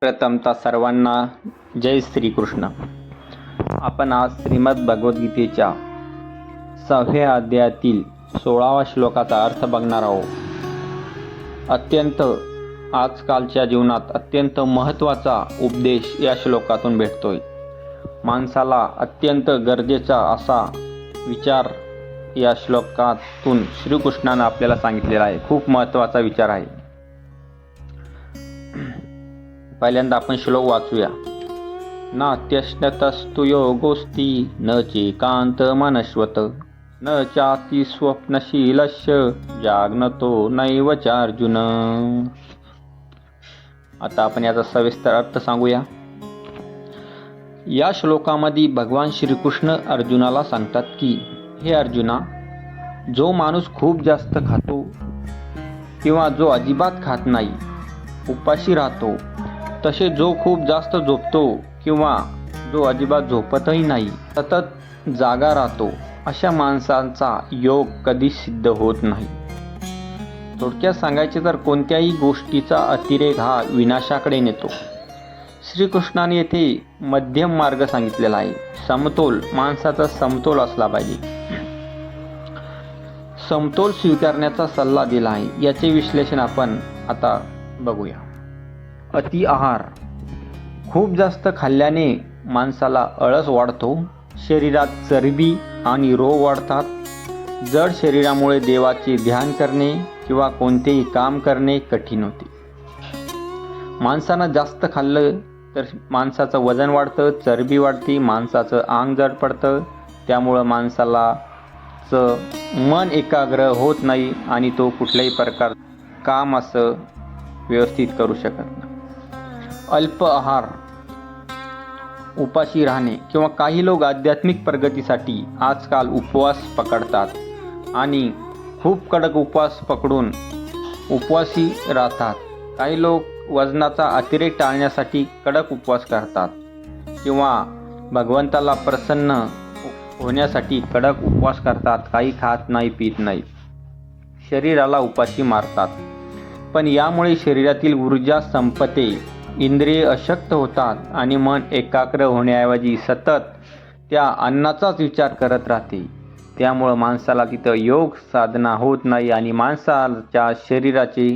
प्रथमतः सर्वांना जय श्रीकृष्ण. आपण आज श्रीमद भगवद्गीतेच्या 6व्या अध्यायातील 16व्या श्लोकाचा अर्थ बघणार आहोत. अत्यंत आजकालच्या जीवनात अत्यंत महत्त्वाचा उपदेश या श्लोकातून भेटतोय. माणसाला अत्यंत गरजेचा असा विचार या श्लोकातून श्रीकृष्णानं आपल्याला सांगितलेला आहे. खूप महत्त्वाचा विचार आहे. पहिल्यांदा आपण श्लोक वाचूया. नात्यश्नतस्तु योगोस्ति न चेकांत मनश्वत न चाति स्वप्नशीलस्य जाग्नतो नैव चार्जुन. आता आपण याचा सविस्तर अर्थ सांगूया. या श्लोकामध्ये भगवान श्रीकृष्ण अर्जुनाला सांगतात की हे अर्जुना, जो माणूस खूप जास्त खातो किंवा जो अजिबात खात नाही, उपाशी राहतो, तसे जो खूप जास्त झोपतो किंवा जो अजिबात झोपतही नाही, सतत जागा राहतो, अशा माणसांचा योग कधी सिद्ध होत नाही. थोडक्यात सांगायचे तर कोणत्याही गोष्टीचा अतिरेक हा विनाशाकडे नेतो. श्रीकृष्णाने येथे मध्यम मार्ग सांगितलेला आहे. समतोल, माणसाचा समतोल असला पाहिजे. समतोल स्वीकारण्याचा सल्ला दिला आहे. याचे विश्लेषण आपण आता बघूया. अति आहार, खूप जास्त खाल्ल्याने माणसाला आळस वाढतो, शरीरात चरबी आणि रोग वाढतात. जड शरीरामुळे देवाचे ध्यान करणे किंवा कोणतेही काम करणे कठीण होते. माणसानं जास्त खाल्लं तर माणसाचं वजन वाढतं, चरबी वाढते, माणसाचं अंग जड पडतं. त्यामुळं माणसालाचं मन एकाग्र होत नाही आणि तो कुठल्याही प्रकार काम असं व्यवस्थित करू शकत नाही. अल्प आहार, उपाशी राहणे किंवा काही लोक आध्यात्मिक प्रगतीसाठी आजकाल उपवास पकडतात आणि खूप कडक उपवास पकडून उपवासी राहतात. काही लोक वजनाचा अतिरेक टाळण्यासाठी कडक उपवास करतात किंवा भगवंताला प्रसन्न होण्यासाठी कडक उपवास करतात. काही खात नाही, पीत नाही, शरीराला उपाशी मारतात. पण यामुळे शरीरातील ऊर्जा संपते, इंद्रिय अशक्त होतात आणि मन एकाग्र होण्याऐवजी सतत त्या अन्नाचाच विचार करत राहते. त्यामुळं माणसाला तिथं योग साधना होत नाही आणि माणसाच्या शरीराचे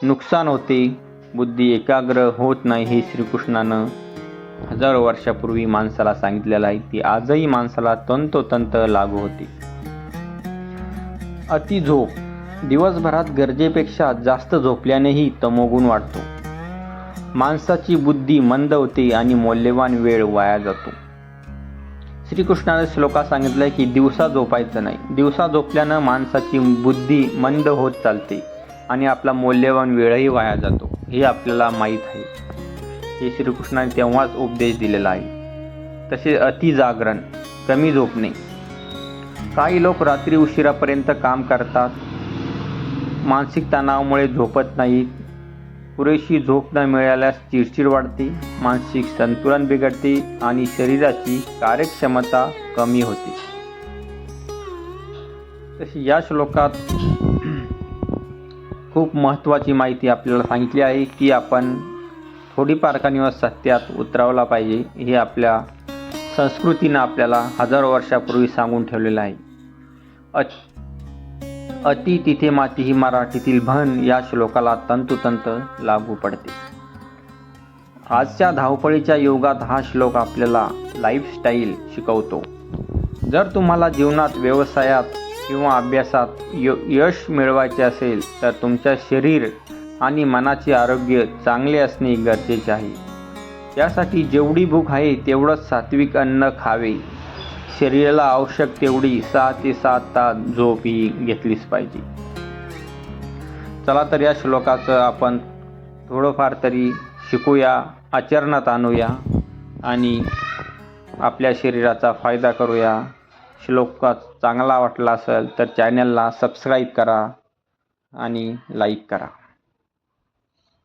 नुकसान होते, बुद्धी एकाग्र होत नाही. हे श्रीकृष्णानं हजारो वर्षापूर्वी माणसाला सांगितलेलं आहे. ती आजही माणसाला तंतोतंत लागू होते. अति झोप, दिवसभरात गरजेपेक्षा जास्त झोपल्यानेही तमोगुण वाढतो. माणसाची बुद्धी मंद होते आणि मौल्यवान वेळ वाया जातो. श्रीकृष्णाने श्लोकात सांगितलं की दिवसा झोपायचं नाही. दिवसा झोपल्यानं माणसाची बुद्धी मंद होत चालते आणि आपला मौल्यवान वेळही वाया जातो. हे आपल्याला माहीत आहे. हे श्रीकृष्णाने तेव्हाच उपदेश दिलेला आहे. तसे अति जागरण, कमी झोपणे. काही लोक रात्री उशिरापर्यंत काम करतात, मानसिक तणावामुळे झोपत नाहीत. पुरेशी झोप न मिळाल्यास चिडचिड वाढते, मानसिक संतुलन बिघडते आणि शरीराची कार्यक्षमता कमी होते. तशी या श्लोकात खूप महत्त्वाची माहिती आपल्याला सांगितली आहे की आपण थोडीफार का निवास सत्यात उतरवला पाहिजे. हे आपल्या संस्कृतीनं आपल्याला हजारो वर्षापूर्वी सांगून ठेवलेलं आहे. अति तिथे माती ही मराठीतील म्हण या श्लोकाला तंतोतंत लागू पडते. आजच्या धावपळीच्या युगात हा श्लोक आपल्याला लाईफस्टाईल शिकवतो. जर तुम्हाला जीवनात, व्यवसायात किंवा अभ्यासात यश मिळवायचे असेल तर तुमच्या शरीर आणि मनाचे आरोग्य चांगले असणे गरजेचे आहे. त्यासाठी जेवढी भूक आहे तेवढंच सात्विक अन्न खावे. शरीराला आवश्यक तेवढी 6 ते 7 तास झोप ही घेतलीच पाहिजे. चला तर या श्लोकाचं आपण थोडंफार तरी शिकूया, आचरणात आणूया आणि आपल्या शरीराचा फायदा करूया. श्लोक चांगला वाटला असेल तर चॅनलला सबस्क्राईब करा आणि लाईक करा.